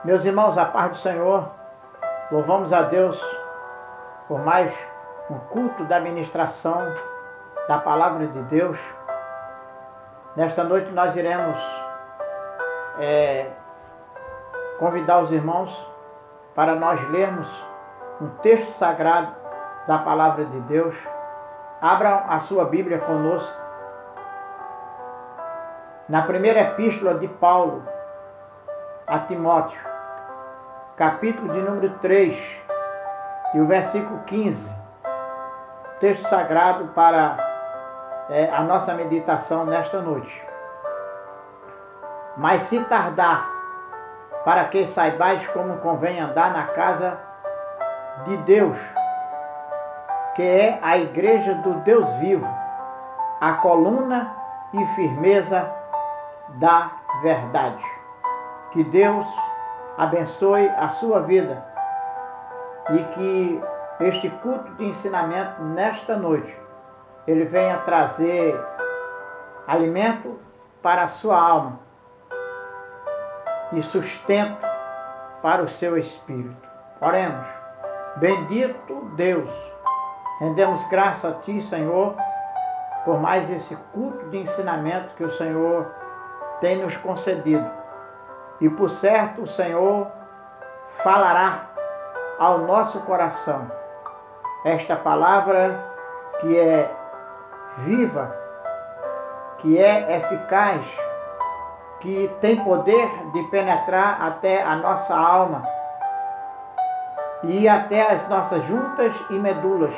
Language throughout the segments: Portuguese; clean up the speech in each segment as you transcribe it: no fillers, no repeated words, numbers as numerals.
Meus irmãos, a paz do Senhor, louvamos a Deus por mais um culto da ministração da Palavra de Deus. Nesta noite nós iremos convidar os irmãos para nós lermos um texto sagrado da Palavra de Deus. Abram a sua Bíblia conosco na primeira epístola de Paulo a Timóteo, capítulo de número 3 e o versículo 15, texto sagrado para a nossa meditação nesta noite. Mas se tardar, para que saibais como convém andar na casa de Deus, que é a igreja do Deus vivo, a coluna e firmeza da verdade. Que Deus abençoe a sua vida e que este culto de ensinamento nesta noite, ele venha trazer alimento para a sua alma e sustento para o seu espírito. Oremos. Bendito Deus, rendemos graça a Ti, Senhor, por mais esse culto de ensinamento que o Senhor tem nos concedido. E por certo o Senhor falará ao nosso coração esta palavra que é viva, que é eficaz, que tem poder de penetrar até a nossa alma e até as nossas juntas e medulas,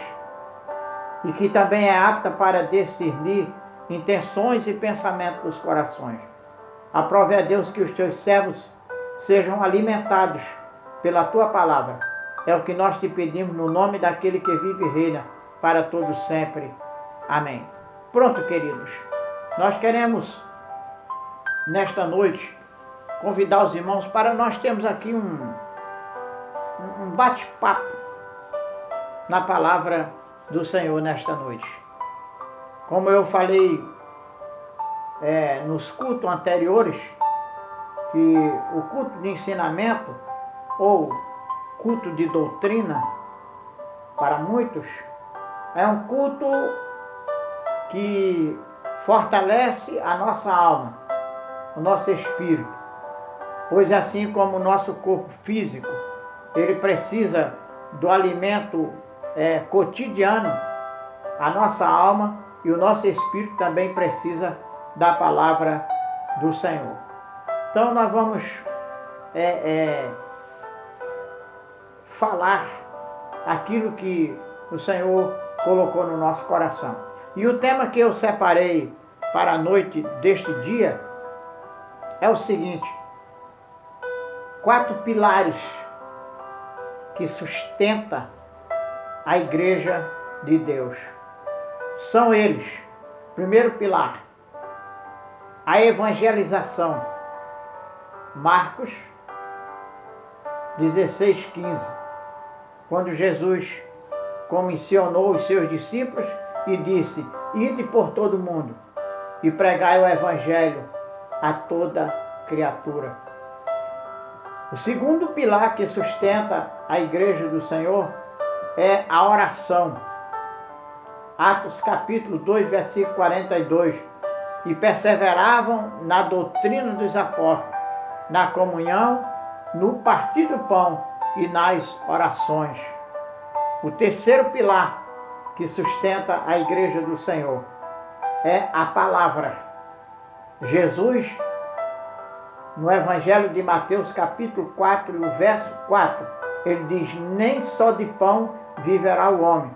e que também é apta para discernir intenções e pensamentos dos corações. Aprove a Deus que os teus servos sejam alimentados pela tua palavra. É o que nós te pedimos no nome daquele que vive e reina para todos sempre. Amém. Pronto, queridos. Nós queremos, nesta noite, convidar os irmãos para nós termos aqui um bate-papo na palavra do Senhor nesta noite. Como eu falei nos cultos anteriores, que o culto de ensinamento ou culto de doutrina, para muitos, é um culto que fortalece a nossa alma, o nosso espírito, pois assim como o nosso corpo físico, ele precisa do alimento cotidiano, a nossa alma e o nosso espírito também precisa da palavra do Senhor. Então nós vamos falar aquilo que o Senhor colocou no nosso coração. E o tema que eu separei para a noite deste dia é o seguinte: 4 pilares que sustentam a igreja de Deus. São eles: primeiro pilar, a evangelização. Marcos 16:15, quando Jesus comissionou os seus discípulos e disse: ide por todo o mundo e pregai o evangelho a toda criatura. O segundo pilar que sustenta a igreja do Senhor é a oração. Atos capítulo 2, versículo 42. E perseveravam na doutrina dos apóstolos, na comunhão, no partir do pão e nas orações. O terceiro pilar que sustenta a igreja do Senhor é a palavra. Jesus, no Evangelho de Mateus capítulo 4 e o verso 4, ele diz: nem só de pão viverá o homem,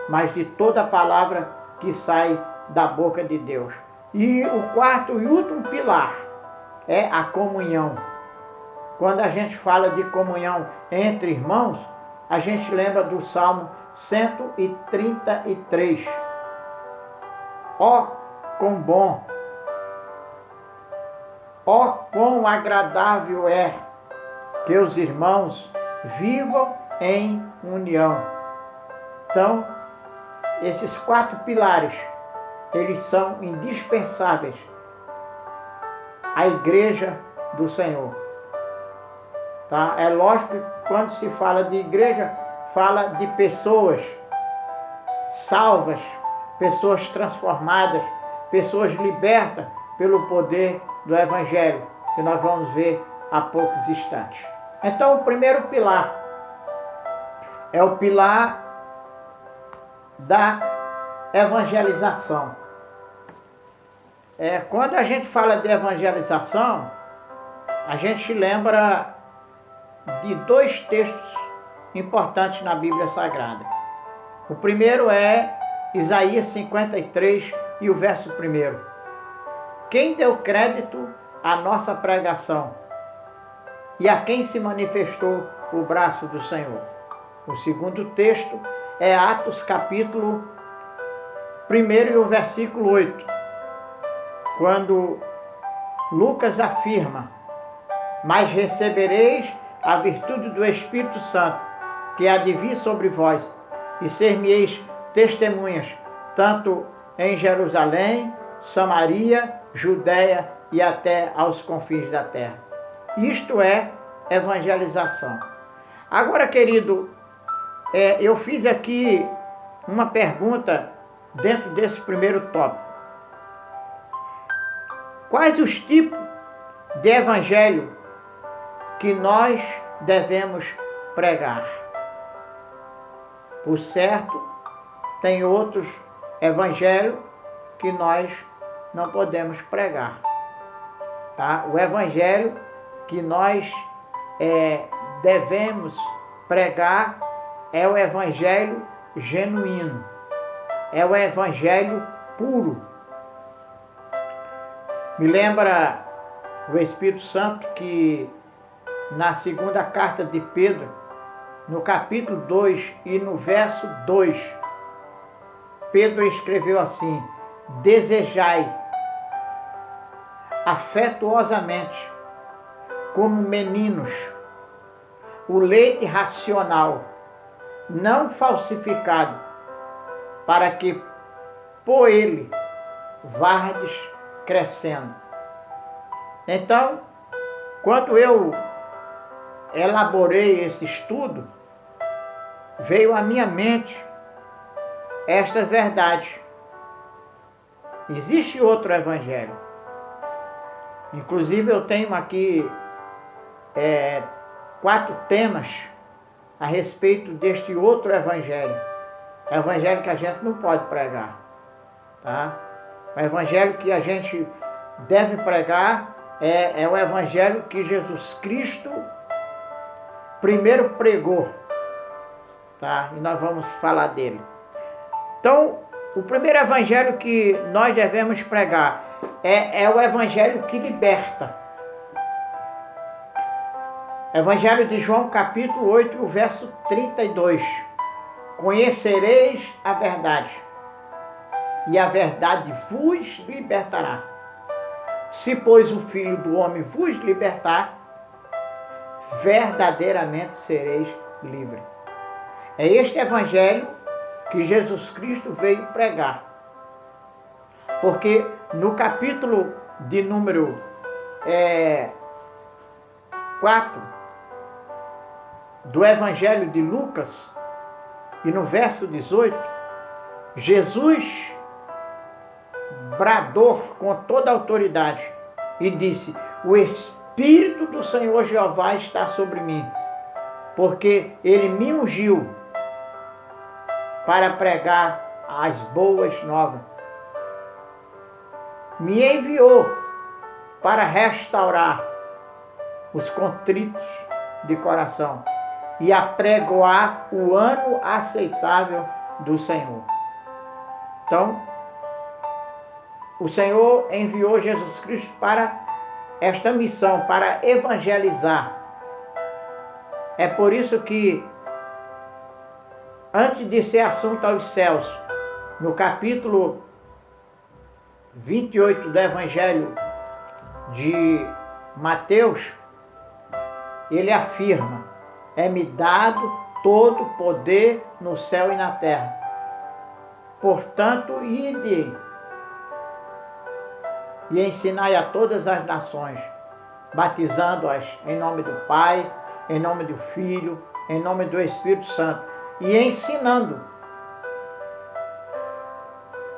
mas de toda a palavra que sai da boca de Deus. E o quarto e último pilar é a comunhão. Quando a gente fala de comunhão entre irmãos, a gente lembra do Salmo 133. Ó quão bom, ó quão agradável é que os irmãos vivam em união. Então, esses 4 pilares, eles são indispensáveis à igreja do Senhor. Tá? É lógico que quando se fala de igreja, fala de pessoas salvas, pessoas transformadas, pessoas libertas pelo poder do Evangelho, que nós vamos ver há poucos instantes. Então, o primeiro pilar é o pilar da evangelização. Quando a gente fala de evangelização, a gente lembra de dois textos importantes na Bíblia Sagrada. O primeiro é Isaías 53 e o verso 1. Quem deu crédito à nossa pregação e a quem se manifestou o braço do Senhor? O segundo texto é Atos capítulo 1 e o versículo 8, quando Lucas afirma: mas recebereis a virtude do Espírito Santo, que há de vir sobre vós, e ser-me-eis testemunhas, tanto em Jerusalém, Samaria, Judéia e até aos confins da terra. Isto é evangelização. Agora, querido, eu fiz aqui uma pergunta dentro desse primeiro tópico. Quais os tipos de evangelho que nós devemos pregar? Por certo, tem outros evangelhos que nós não podemos pregar. Tá? O evangelho que nós devemos pregar é o evangelho genuíno, é o evangelho puro. Me lembra o Espírito Santo que na segunda carta de Pedro, no capítulo 2 e no verso 2, Pedro escreveu assim: desejai afetuosamente, como meninos, o leite racional, não falsificado, para que por ele vardes crescendo. Então, quando eu elaborei esse estudo, veio à minha mente esta verdade. Existe outro evangelho. Inclusive eu tenho aqui 4 temas a respeito deste outro evangelho. É o evangelho que a gente não pode pregar. Tá? O evangelho que a gente deve pregar é o evangelho que Jesus Cristo primeiro pregou. Tá? E nós vamos falar dele. Então, o primeiro evangelho que nós devemos pregar é o evangelho que liberta. Evangelho de João, capítulo 8, o verso 32. Conhecereis a verdade, e a verdade vos libertará. Se, pois, o Filho do Homem vos libertar, verdadeiramente sereis livres. É este evangelho que Jesus Cristo veio pregar. Porque no capítulo de número 4 do Evangelho de Lucas, e no verso 18, Jesus bradou com toda a autoridade e disse: o Espírito do Senhor Jeová está sobre mim, porque ele me ungiu para pregar as boas novas. Me enviou para restaurar os contritos de coração e apregoar o ano aceitável do Senhor. Então, o Senhor enviou Jesus Cristo para esta missão, para evangelizar. É por isso que, antes de ser assunto aos céus, no capítulo 28 do Evangelho de Mateus, ele afirma: é-me dado todo o poder no céu e na terra. Portanto, ide e ensinai a todas as nações, batizando-as em nome do Pai, em nome do Filho, em nome do Espírito Santo, e ensinando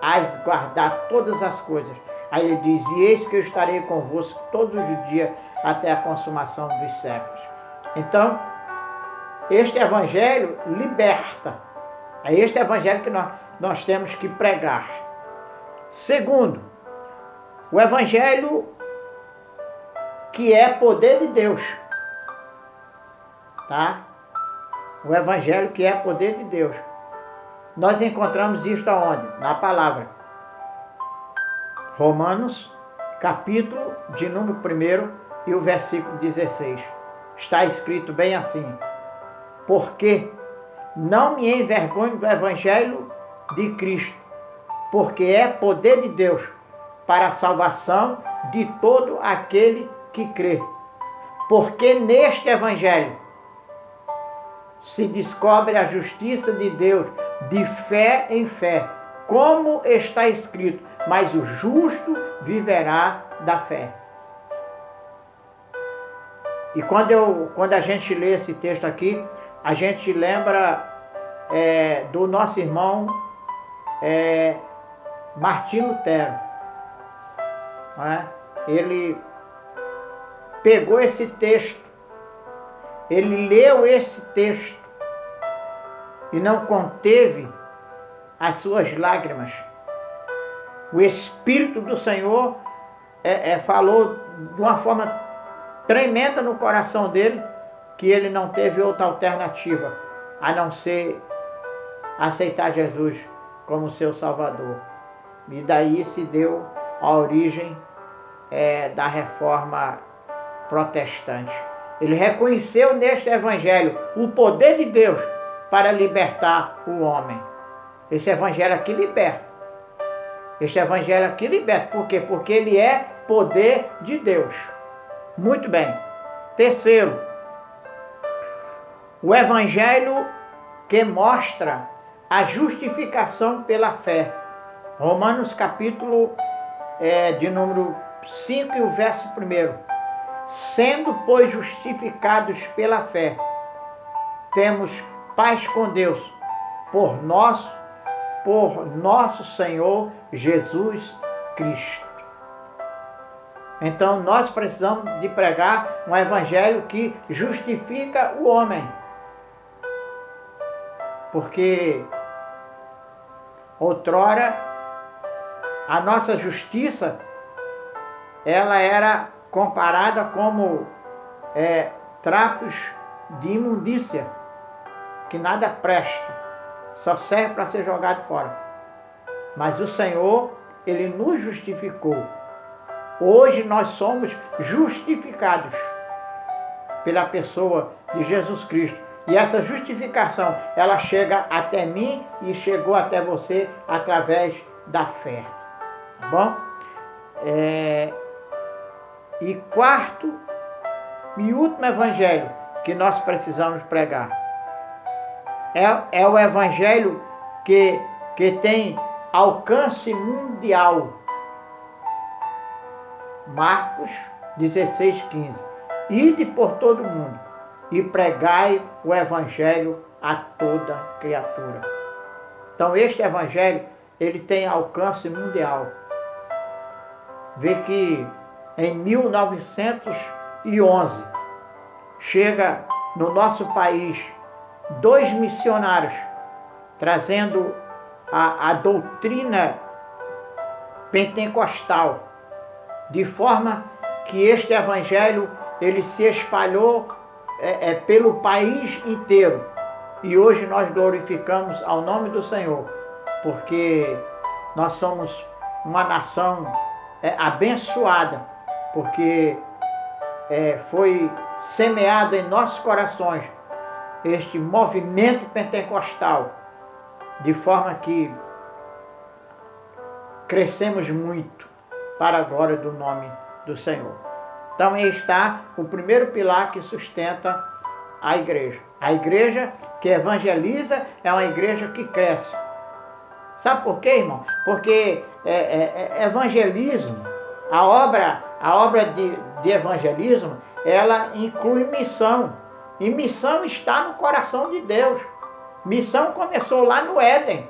a guardar todas as coisas. Aí ele diz, e eis que eu estarei convosco todos os dias até a consumação dos séculos. Então, este evangelho liberta. É este evangelho que nós temos que pregar. Segundo, o evangelho que é poder de Deus. Tá? O evangelho que é poder de Deus. Nós encontramos isto aonde? Na palavra. Romanos, capítulo de número 1 e o versículo 16. Está escrito bem assim. Porque não me envergonho do evangelho de Cristo, porque é poder de Deus para a salvação de todo aquele que crê. Porque neste evangelho se descobre a justiça de Deus de fé em fé, como está escrito, mas o justo viverá da fé. E quando a gente lê esse texto aqui, a gente lembra do nosso irmão Martim Lutero. Não é? Ele pegou esse texto, ele leu esse texto e não conteve as suas lágrimas. O Espírito do Senhor falou de uma forma tremenda no coração dele, que ele não teve outra alternativa a não ser aceitar Jesus como seu Salvador. E daí se deu a origem da reforma protestante. Ele reconheceu neste evangelho o poder de Deus para libertar o homem. Esse evangelho aqui liberta. Este evangelho aqui liberta. Por quê? Porque ele é poder de Deus. Muito bem. Terceiro, o evangelho que mostra a justificação pela fé. Romanos capítulo de número 5 e o verso 1. Sendo, pois, justificados pela fé, temos paz com Deus, por nosso Senhor Jesus Cristo. Então nós precisamos de pregar um evangelho que justifica o homem. Porque outrora a nossa justiça ela era comparada como trapos de imundícia, que nada presta, só serve para ser jogado fora. Mas o Senhor, Ele nos justificou. Hoje nós somos justificados pela pessoa de Jesus Cristo. E essa justificação, ela chega até mim e chegou até você através da fé. Tá bom? E quarto e último evangelho que nós precisamos pregar é o evangelho que tem alcance mundial. Marcos 16:15. Ide por todo o mundo e pregai o evangelho a toda criatura. Então este evangelho, ele tem alcance mundial. Vê que em 1911 chega no nosso país 2 missionários trazendo a doutrina pentecostal, de forma que este evangelho ele se espalhou pelo país inteiro. E hoje nós glorificamos ao nome do Senhor, porque nós somos uma nação abençoada, porque foi semeado em nossos corações este movimento pentecostal, de forma que crescemos muito para a glória do nome do Senhor. Então aí está o primeiro pilar que sustenta a igreja. A igreja que evangeliza é uma igreja que cresce. Sabe por quê, irmão? Porque evangelismo, a obra de evangelismo, ela inclui missão. E missão está no coração de Deus. Missão começou lá no Éden.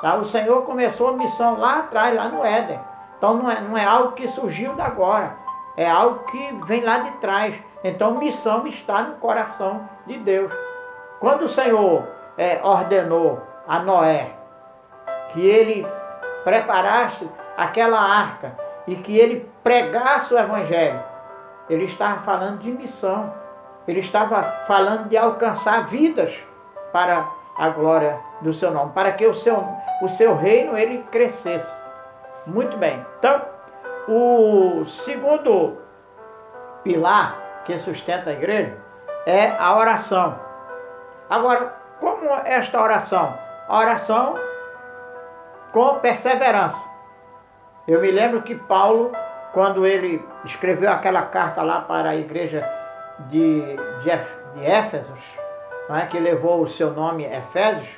Tá? O Senhor começou a missão lá atrás, lá no Éden. Então não é algo que surgiu de agora. É algo que vem lá de trás. Então missão está no coração de Deus. Quando o Senhor ordenou a Noé que ele preparasse aquela arca e que ele pregasse o Evangelho, ele estava falando de missão. Ele estava falando de alcançar vidas para a glória do seu nome, para que o seu reino ele crescesse. Muito bem. Então, o segundo pilar que sustenta a igreja é a oração. Agora, como esta oração? A oração com perseverança. Eu me lembro que Paulo, quando ele escreveu aquela carta lá para a igreja de Éfesos, não é, que levou o seu nome Efésios,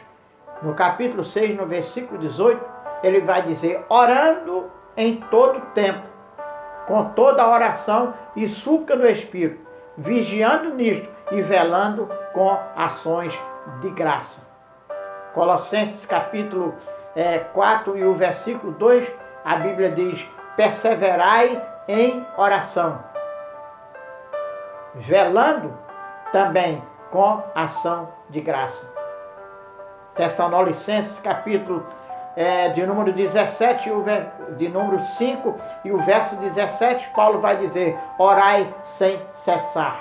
no capítulo 6, no versículo 18, ele vai dizer: orando em todo tempo, com toda oração e súplica no Espírito, vigiando nisto e velando com ações de graça. Colossenses capítulo 4 e o versículo 2, a Bíblia diz: perseverai em oração, velando também com ação de graça. Tessalonicenses capítulo de número 17, de número 5 e o verso 17, Paulo vai dizer: orai sem cessar.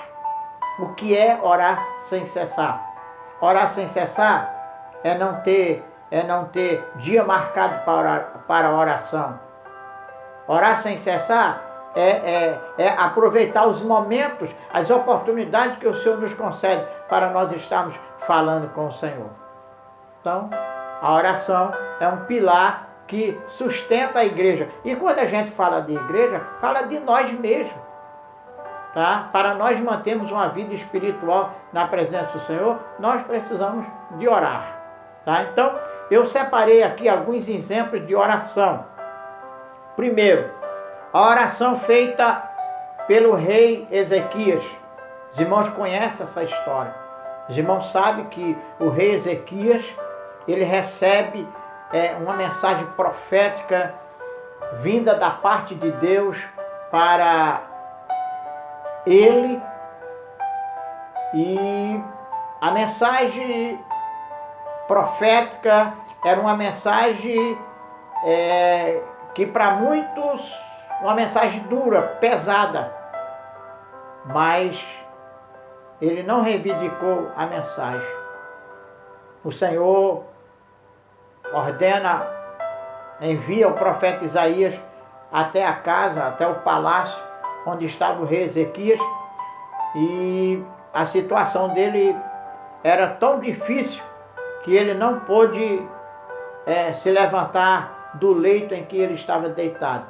O que é orar sem cessar? Orar sem cessar é não ter dia marcado para a oração. Orar sem cessar é aproveitar os momentos, as oportunidades que o Senhor nos concede para nós estarmos falando com o Senhor. Então, a oração é um pilar que sustenta a igreja. E quando a gente fala de igreja, fala de nós mesmos. Tá? Para nós mantermos uma vida espiritual na presença do Senhor, nós precisamos de orar. Tá? Então, eu separei aqui alguns exemplos de oração. Primeiro, a oração feita pelo rei Ezequias. Os irmãos conhecem essa história. Os irmãos sabem que o rei Ezequias, ele recebe uma mensagem profética vinda da parte de Deus para ele. E a mensagem profética era uma mensagem que para muitos, uma mensagem dura, pesada, mas ele não reivindicou a mensagem. O Senhor envia o profeta Isaías até a casa, até o palácio onde estava o rei Ezequias, e a situação dele era tão difícil que ele não pôde se levantar do leito em que ele estava deitado.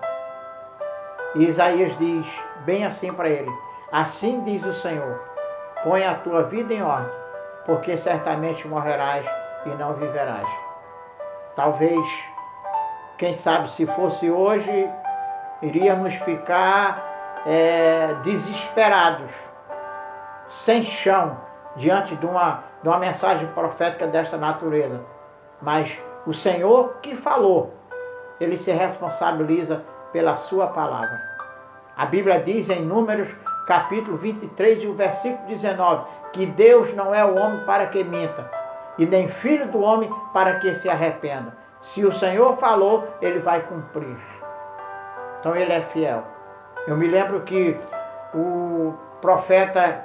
E Isaías diz bem assim para ele: assim diz o Senhor, põe a tua vida em ordem, porque certamente morrerás e não viverás. Talvez, quem sabe, se fosse hoje, iríamos ficar desesperados, sem chão, diante de uma mensagem profética desta natureza. Mas o Senhor que falou, ele se responsabiliza pela sua palavra. A Bíblia diz em Números capítulo 23 e o versículo 19, que Deus não é o homem para que minta, e nem filho do homem para que se arrependa. Se o Senhor falou, ele vai cumprir. Então ele é fiel. Eu me lembro que o profeta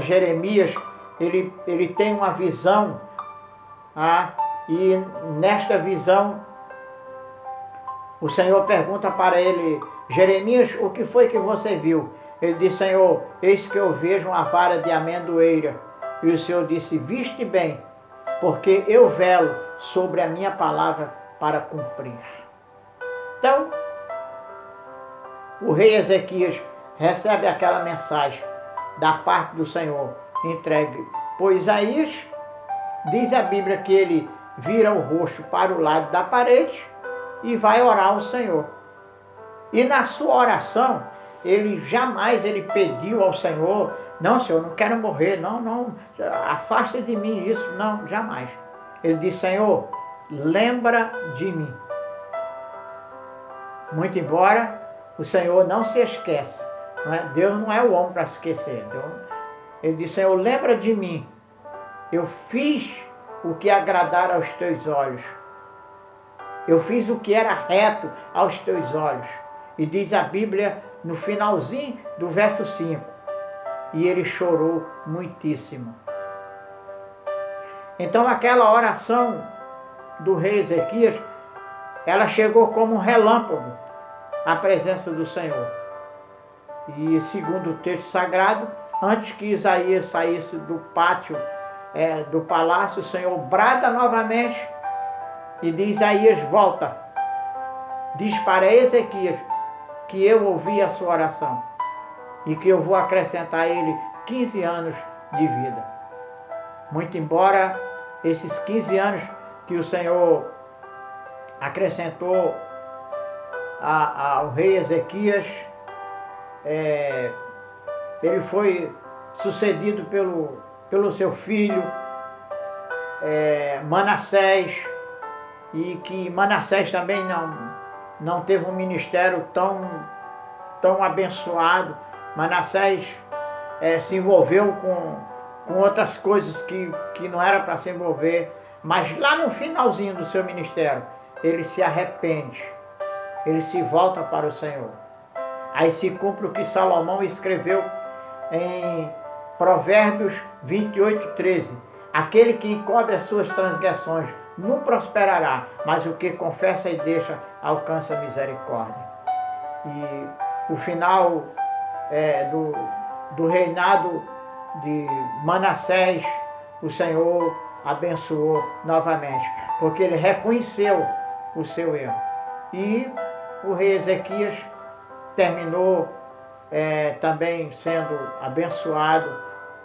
Jeremias, ele tem uma visão, e nesta visão o Senhor pergunta para ele: Jeremias, o que foi que você viu? Ele disse: Senhor, eis que eu vejo uma vara de amendoeira. E o Senhor disse: viste bem, porque eu velo sobre a minha palavra para cumprir. Então, o rei Ezequias recebe aquela mensagem da parte do Senhor, entregue por Isaías. Diz a Bíblia que ele vira o rosto para o lado da parede e vai orar ao Senhor. E na sua oração, ele jamais pediu ao Senhor, não, Senhor, não quero morrer, não, afasta de mim isso, não, jamais. Ele disse, Senhor, lembra de mim. Muito embora o Senhor não se esqueça, não é? Deus não é o homem para se esquecer. Ele disse, Senhor, lembra de mim, eu fiz o que agradar aos teus olhos. Eu fiz o que era reto aos teus olhos. E diz a Bíblia no finalzinho do verso 5. E ele chorou muitíssimo. Então aquela oração do rei Ezequias, ela chegou como um relâmpago à presença do Senhor. E segundo o texto sagrado, antes que Isaías saísse do pátio do palácio, o Senhor brada novamente e diz, Isaías, volta. Diz para Ezequias que eu ouvi a sua oração e que eu vou acrescentar a ele 15 anos de vida. Muito embora esses 15 anos que o Senhor acrescentou ao rei Ezequias, ele foi sucedido pelo seu filho Manassés, e que Manassés também não teve um ministério tão abençoado. Manassés se envolveu com outras coisas que não era para se envolver, mas lá no finalzinho do seu ministério, ele se arrepende, ele se volta para o Senhor. Aí se cumpre o que Salomão escreveu em Provérbios 28:13. Aquele que encobre as suas transgressões não prosperará, mas o que confessa e deixa alcança misericórdia. E o final do reinado de Manassés, o Senhor abençoou novamente, porque ele reconheceu o seu erro. E o rei Ezequias terminou também sendo abençoado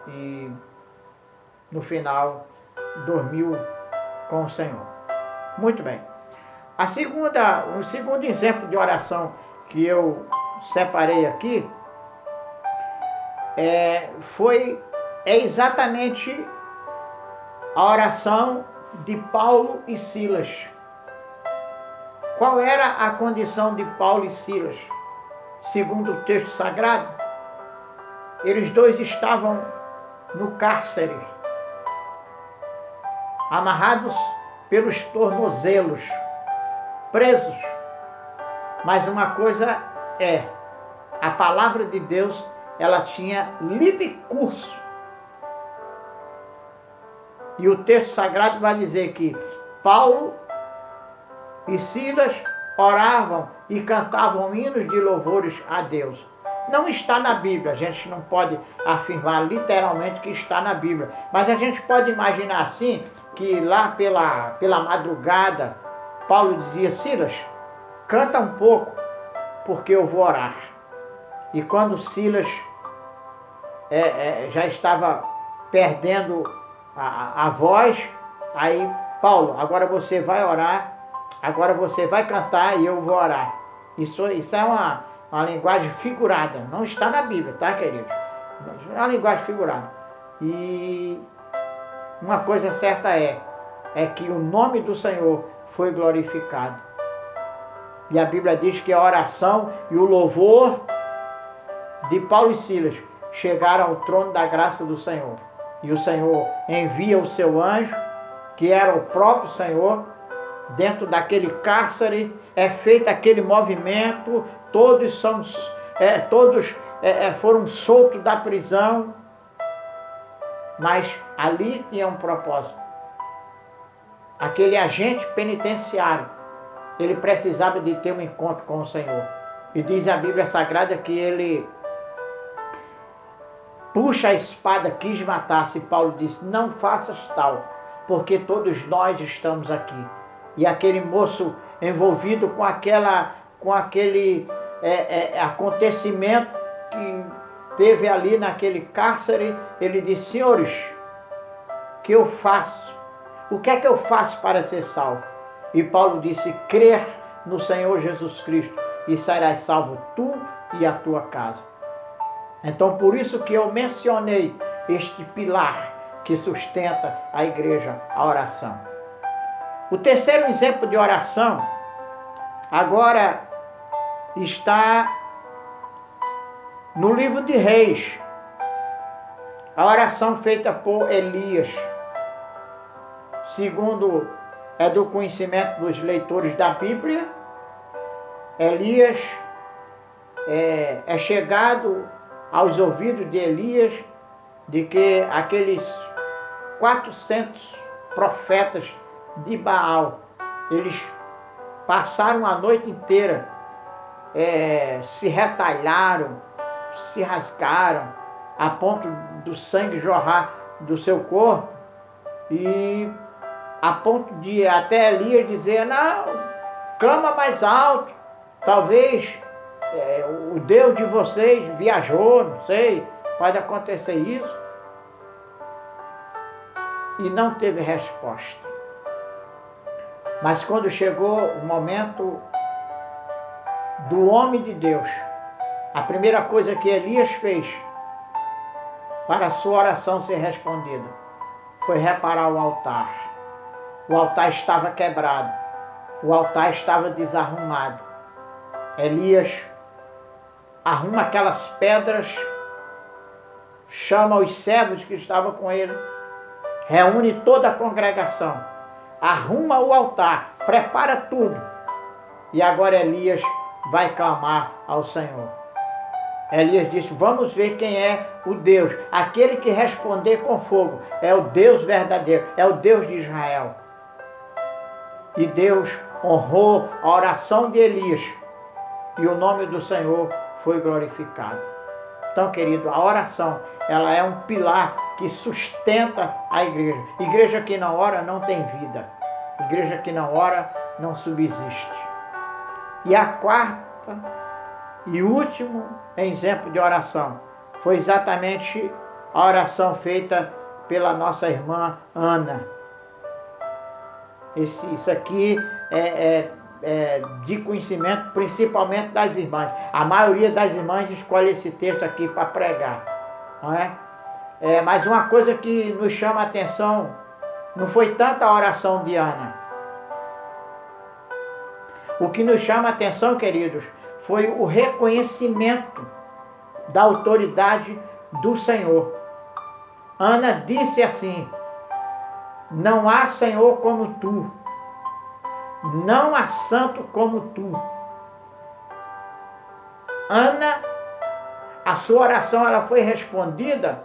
e no final dormiu com o Senhor. Muito bem. O segundo exemplo de oração que eu separei aqui é exatamente a oração de Paulo e Silas. Qual era a condição de Paulo e Silas? Segundo o texto sagrado, eles dois estavam no cárcere, amarrados pelos tornozelos, presos. Mas uma coisa a palavra de Deus, ela tinha livre curso. E o texto sagrado vai dizer que Paulo e Silas oravam e cantavam hinos de louvores a Deus. Não está na Bíblia, a gente não pode afirmar literalmente que está na Bíblia, mas a gente pode imaginar assim, que lá pela madrugada, Paulo dizia, Silas, canta um pouco, porque eu vou orar. E quando Silas já estava perdendo a voz, aí Paulo, agora você vai orar, agora você vai cantar e eu vou orar. Isso é uma linguagem figurada, não está na Bíblia, tá, querido? É uma linguagem figurada. E uma coisa certa é que o nome do Senhor foi glorificado. E a Bíblia diz que a oração e o louvor de Paulo e Silas chegaram ao trono da graça do Senhor. E o Senhor envia o seu anjo, que era o próprio Senhor, dentro daquele cárcere, feito aquele movimento, todos foram soltos da prisão, mas ali tinha um propósito. Aquele agente penitenciário, ele precisava de ter um encontro com o Senhor. E diz a Bíblia Sagrada que ele puxa a espada, quis matar-se. Paulo disse, não faças tal, porque todos nós estamos aqui. E aquele moço envolvido com aquele acontecimento que teve ali naquele cárcere, ele disse, senhores, que eu faço? O que é que eu faço para ser salvo? E Paulo disse, crer no Senhor Jesus Cristo e serás salvo tu e a tua casa. Então, por isso que eu mencionei este pilar que sustenta a igreja, a oração. O terceiro exemplo de oração agora está no livro de Reis. A oração feita por Elias, segundo é do conhecimento dos leitores da Bíblia, Elias é chegado aos ouvidos de Elias de que aqueles 400 profetas de Baal, eles passaram a noite inteira, se retalharam, se rasgaram, a ponto do sangue jorrar do seu corpo, e a ponto de até Elias dizer, não, clama mais alto, talvez o Deus de vocês viajou, não sei, pode acontecer isso. E não teve resposta. Mas quando chegou o momento do homem de Deus, a primeira coisa que Elias fez para a sua oração ser respondida foi reparar o altar. O altar estava quebrado, o altar estava desarrumado. Elias arruma aquelas pedras, chama os servos que estavam com ele, reúne toda a congregação, arruma o altar, prepara tudo. E agora Elias vai clamar ao Senhor. Elias disse, vamos ver quem é o Deus. Aquele que responder com fogo é o Deus verdadeiro, é o Deus de Israel. E Deus honrou a oração de Elias e o nome do Senhor foi glorificado. Então, querido, a oração, ela é um pilar que sustenta a igreja. Igreja que não ora não tem vida. Igreja que não ora não subsiste. E a quarta e último exemplo de oração foi exatamente a oração feita pela nossa irmã Ana. Isso aqui é de conhecimento principalmente das irmãs. A maioria das irmãs escolhe esse texto aqui para pregar, não é? Mas uma coisa que nos chama a atenção não foi tanto a oração de Ana. O que nos chama a atenção, queridos, foi o reconhecimento da autoridade do Senhor. Ana disse assim, não há Senhor como tu, não há santo como tu. Ana, a sua oração ela foi respondida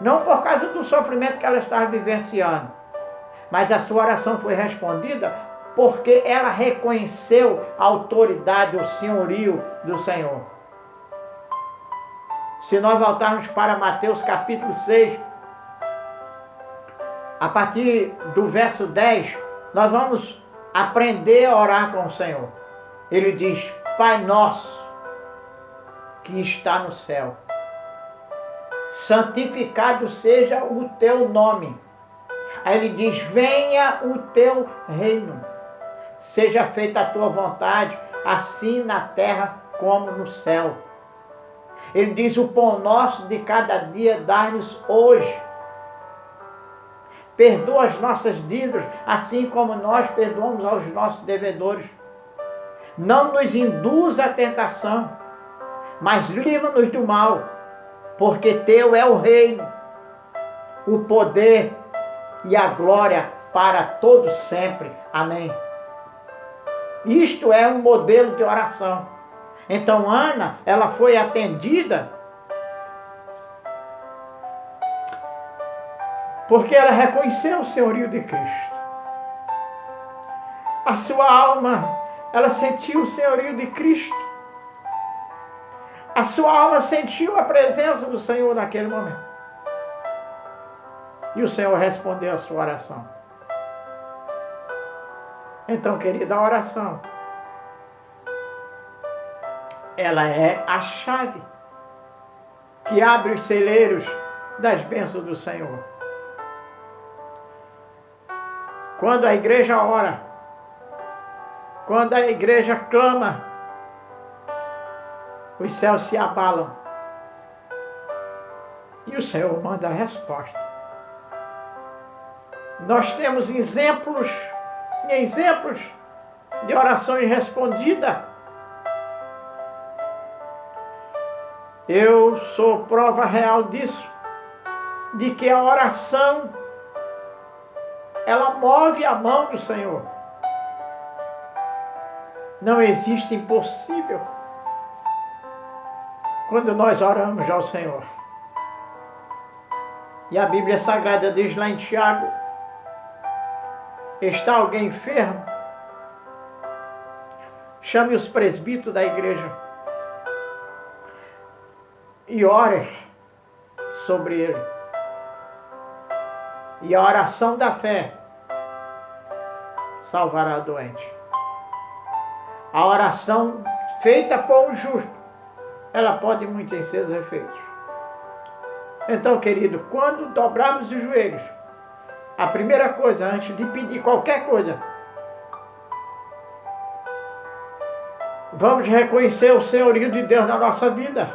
não por causa do sofrimento que ela estava vivenciando, mas a sua oração foi respondida porque ela reconheceu a autoridade, o senhorio do Senhor. Se nós voltarmos para Mateus capítulo 6, a partir do verso 10, nós vamos aprender a orar com o Senhor. Ele diz, Pai nosso, que está no céu, santificado seja o teu nome. Aí ele diz, venha o teu reino, seja feita a tua vontade, assim na terra como no céu. Ele diz, o pão nosso de cada dia dá-nos hoje. Perdoa as nossas dívidas, assim como nós perdoamos aos nossos devedores. Não nos induza à tentação, mas livra-nos do mal, porque teu é o reino, o poder e a glória para todos sempre. Amém. Isto é um modelo de oração. Então Ana, ela foi atendida porque ela reconheceu o senhorio de Cristo. A sua alma, ela sentiu o senhorio de Cristo. A sua alma sentiu a presença do Senhor naquele momento. E o Senhor respondeu a sua oração. Então, querida, a oração, ela é a chave que abre os celeiros das bênçãos do Senhor. Quando a igreja ora, quando a igreja clama, os céus se abalam. E o Senhor manda a resposta. Nós temos exemplos de orações respondidas. Eu sou prova real disso, de que a oração, ela move a mão do Senhor. Não existe impossível quando nós oramos ao Senhor. E a Bíblia Sagrada diz lá em Tiago: está alguém enfermo? Chame os presbíteros da igreja e ore sobre ele. E a oração da fé salvará o doente. A oração feita por um justo, ela pode muito em seus efeitos. Então, querido, quando dobrarmos os joelhos, a primeira coisa, antes de pedir qualquer coisa, vamos reconhecer o senhorio de Deus na nossa vida.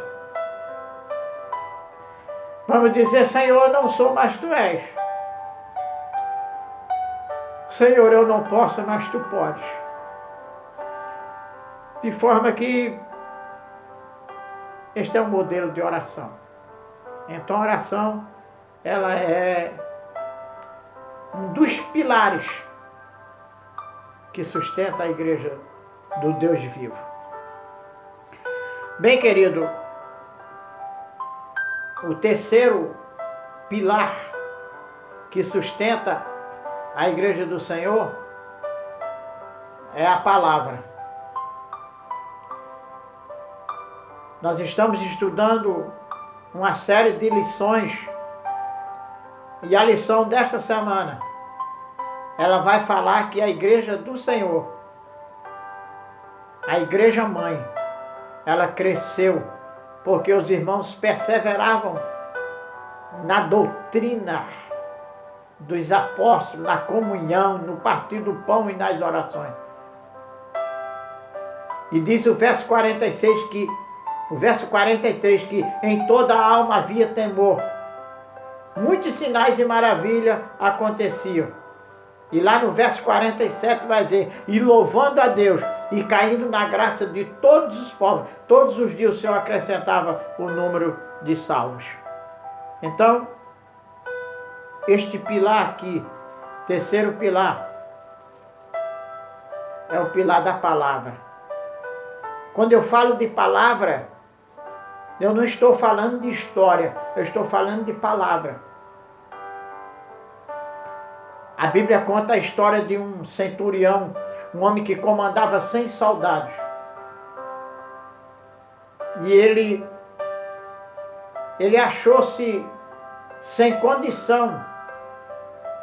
Vamos dizer: Senhor, eu não sou, mas Tu és. Senhor, eu não posso, mas Tu podes. De forma que este é um modelo de oração. Então a oração, ela é um dos pilares que sustenta a igreja do Deus vivo. Bem, querido, o terceiro pilar que sustenta a igreja do Senhor é a palavra. Nós estamos estudando uma série de lições, e a lição desta semana, ela vai falar que a igreja do Senhor, a igreja mãe, ela cresceu porque os irmãos perseveravam na doutrina dos apóstolos, na comunhão, no partir do pão e nas orações. E diz o verso 46 que o verso 43, que em toda a alma havia temor. Muitos sinais e maravilhas aconteciam. E lá no verso 47 vai dizer: e louvando a Deus, e caindo na graça de todos os povos, todos os dias o Senhor acrescentava o número de salvos. Então, este pilar aqui, terceiro pilar, é o pilar da palavra. Quando eu falo de palavra, eu não estou falando de história, eu estou falando de palavra. A Bíblia conta a história de um centurião, um homem que comandava 100 soldados. E ele achou-se sem condição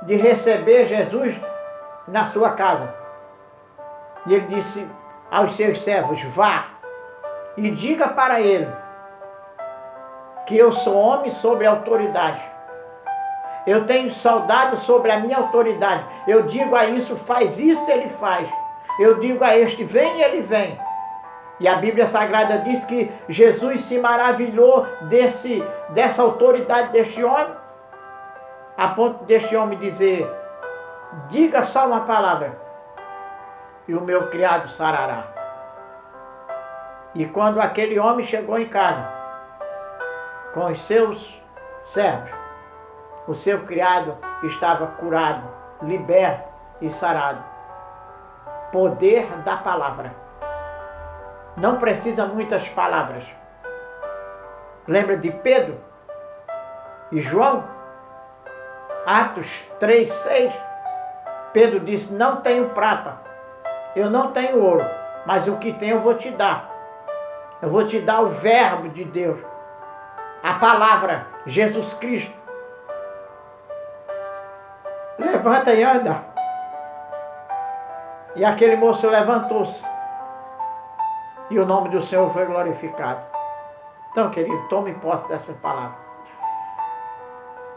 de receber Jesus na sua casa. E ele disse aos seus servos: vá e diga para ele que eu sou homem sobre autoridade. Eu tenho soldado sobre a minha autoridade. Eu digo a isso, faz isso, ele faz. Eu digo a este, vem, ele vem. E a Bíblia Sagrada diz que Jesus se maravilhou dessa autoridade deste homem, a ponto deste homem dizer: diga só uma palavra e o meu criado sarará. E quando aquele homem chegou em casa com os seus servos, o seu criado estava curado, liberto e sarado. Poder da palavra. Não precisa muitas palavras. Lembra de Pedro e João? Atos 3, 6. Pedro disse: não tenho prata, eu não tenho ouro, mas o que tenho eu vou te dar. Eu vou te dar o verbo de Deus, a palavra, Jesus Cristo. Levanta e anda. E aquele moço levantou-se. E o nome do Senhor foi glorificado. Então, querido, tome posse dessa palavra.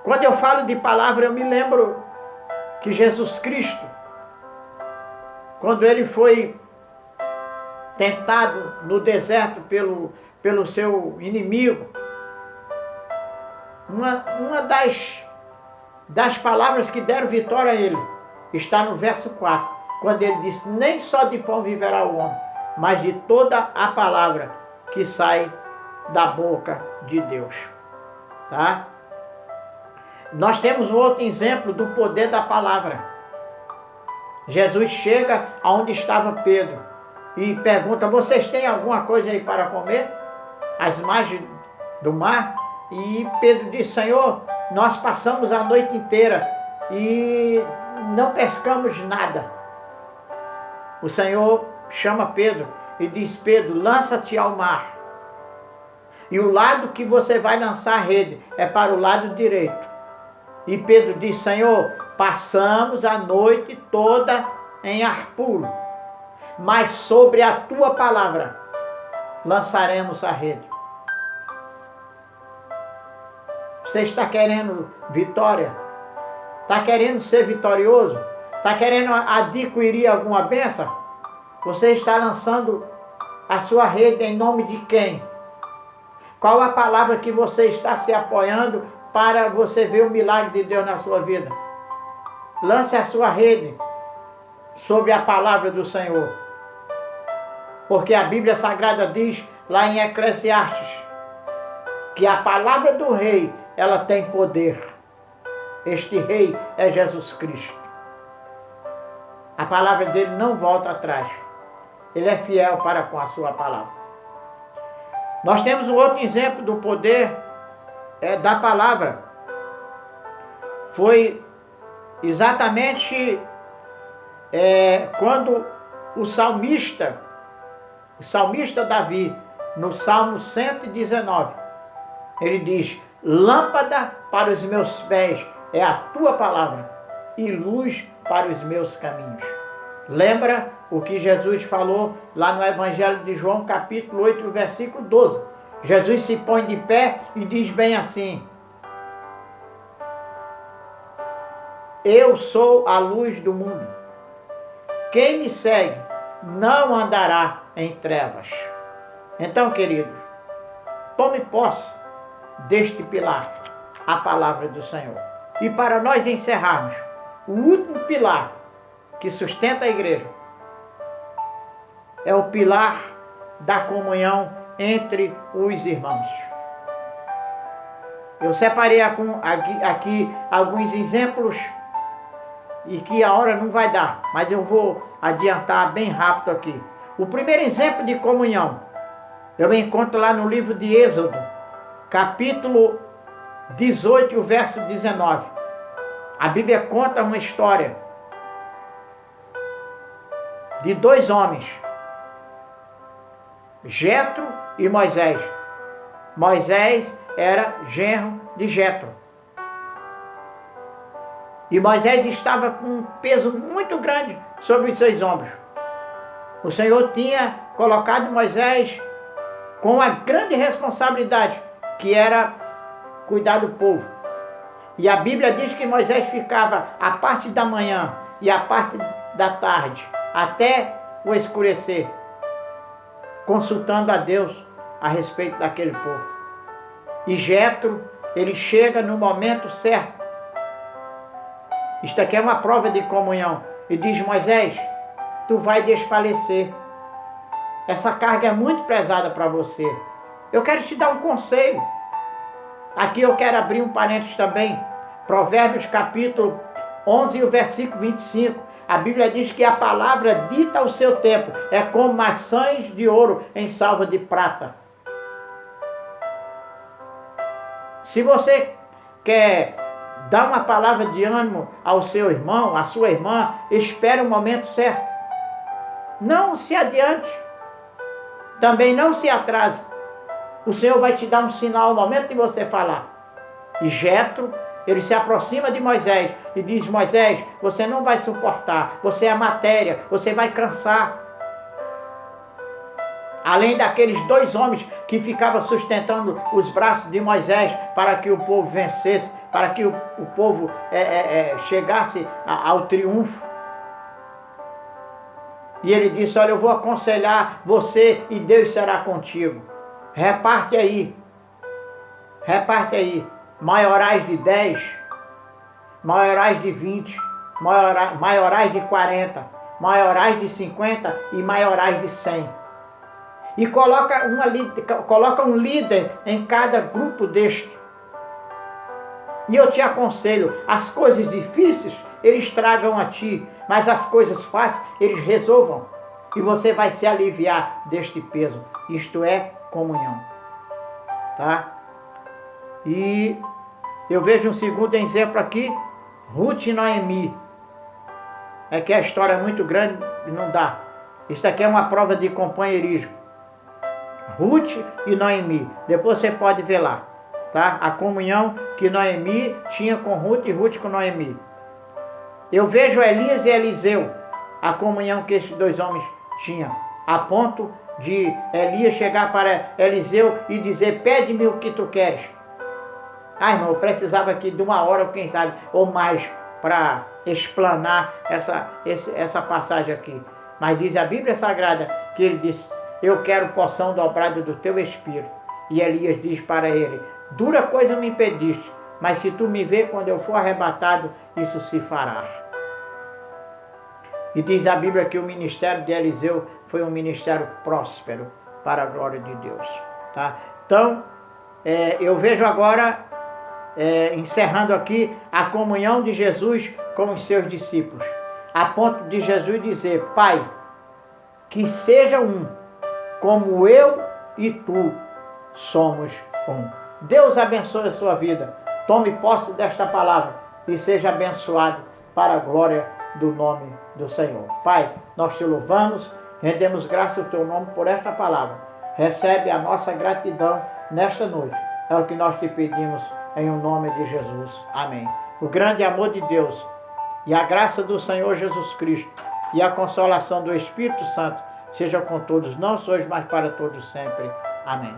Quando eu falo de palavra, eu me lembro que Jesus Cristo, quando ele foi tentado no deserto pelo seu inimigo. Uma das palavras que deram vitória a ele está no verso 4, quando ele disse: nem só de pão viverá o homem, mas de toda a palavra que sai da boca de Deus. Tá? Nós temos um outro exemplo do poder da palavra. Jesus chega aonde estava Pedro e pergunta: vocês têm alguma coisa aí para comer? Às margens do mar? E Pedro diz: Senhor, nós passamos a noite inteira e não pescamos nada. O Senhor chama Pedro e diz: Pedro, lança-te ao mar. E o lado que você vai lançar a rede é para o lado direito. E Pedro diz: Senhor, passamos a noite toda em ar puro, mas sobre a tua palavra lançaremos a rede. Você está querendo vitória? Está querendo ser vitorioso? Está querendo adquirir alguma bênção? Você está lançando a sua rede em nome de quem? Qual a palavra que você está se apoiando para você ver o milagre de Deus na sua vida? Lance a sua rede sobre a palavra do Senhor. Porque a Bíblia Sagrada diz lá em Eclesiastes que a palavra do rei, ela tem poder. Este rei é Jesus Cristo. A palavra dele não volta atrás. Ele é fiel para com a sua palavra. Nós temos um outro exemplo do poder da palavra. Foi exatamente quando o salmista Davi, no Salmo 119, ele diz: lâmpada para os meus pés é a tua palavra e luz para os meus caminhos. Lembra o que Jesus falou lá no Evangelho de João, capítulo 8, versículo 12. Jesus se põe de pé e diz bem assim: eu sou a luz do mundo. Quem me segue não andará em trevas. Então, queridos, tome posse deste pilar, a palavra do Senhor. E para nós encerrarmos, o último pilar que sustenta a igreja é o pilar da comunhão entre os irmãos. Eu separei aqui alguns exemplos e que a hora não vai dar, mas eu vou adiantar bem rápido aqui. O primeiro exemplo de comunhão eu encontro lá no livro de Êxodo, capítulo 18, verso 19. A Bíblia conta uma história de dois homens, Jetro e Moisés. Moisés era genro de Jetro. E Moisés estava com um peso muito grande sobre os seus ombros. O Senhor tinha colocado Moisés com uma grande responsabilidade, que era cuidar do povo. E a Bíblia diz que Moisés ficava a parte da manhã e a parte da tarde, até o escurecer, consultando a Deus a respeito daquele povo. E Jetro, ele chega no momento certo. Isto aqui é uma prova de comunhão. E diz: Moisés, tu vai desfalecer. Essa carga é muito pesada para você. Eu quero te dar um conselho. Aqui eu quero abrir um parênteses também. Provérbios capítulo 11, o versículo 25. A Bíblia diz que a palavra dita ao seu tempo é como maçãs de ouro em salva de prata. Se você quer dar uma palavra de ânimo ao seu irmão, à sua irmã, espere o momento certo. Não se adiante. Também não se atrase. O Senhor vai te dar um sinal no momento de você falar. E Jetro, ele se aproxima de Moisés e diz: Moisés, você não vai suportar, você é matéria, você vai cansar. Além daqueles dois homens que ficavam sustentando os braços de Moisés para que o povo vencesse, para que o povo chegasse ao triunfo. E ele disse: olha, eu vou aconselhar você e Deus será contigo. Reparte aí. Reparte aí. Maiorais de 10, maiorais de 20, maiorais de 40, maiorais de 50 e maiorais de 100. E coloca um líder em cada grupo deste. E eu te aconselho, as coisas difíceis eles tragam a ti, mas as coisas fáceis eles resolvam. E você vai se aliviar deste peso. Isto é comunhão. Tá? E eu vejo um segundo exemplo aqui, Ruth e Noemi. É que a história é muito grande e não dá. Isso aqui é uma prova de companheirismo. Ruth e Noemi. Depois você pode ver lá. Tá? A comunhão que Noemi tinha com Ruth e Ruth com Noemi. Eu vejo Elias e Eliseu. A comunhão que esses dois homens tinham. A ponto de Elias chegar para Eliseu e dizer: pede-me o que tu queres. Ah, irmão, eu precisava aqui de 1 hora, quem sabe, ou mais, para explanar essa passagem aqui. Mas diz a Bíblia Sagrada que ele disse: eu quero porção dobrada do teu espírito. E Elias diz para ele: dura coisa me impediste, mas se tu me ver quando eu for arrebatado, isso se fará. E diz a Bíblia que o ministério de Eliseu foi um ministério próspero para a glória de Deus. Tá? Então, eu vejo agora, encerrando aqui, a comunhão de Jesus com os seus discípulos. A ponto de Jesus dizer: Pai, que seja um, como eu e tu somos um. Deus abençoe a sua vida. Tome posse desta palavra e seja abençoado para a glória do nome do Senhor. Pai, nós te louvamos, rendemos graça ao teu nome por esta palavra. Recebe a nossa gratidão nesta noite. É o que nós te pedimos em o nome de Jesus. Amém. O grande amor de Deus e a graça do Senhor Jesus Cristo e a consolação do Espírito Santo seja com todos, não só hoje, mas para todos sempre. Amém.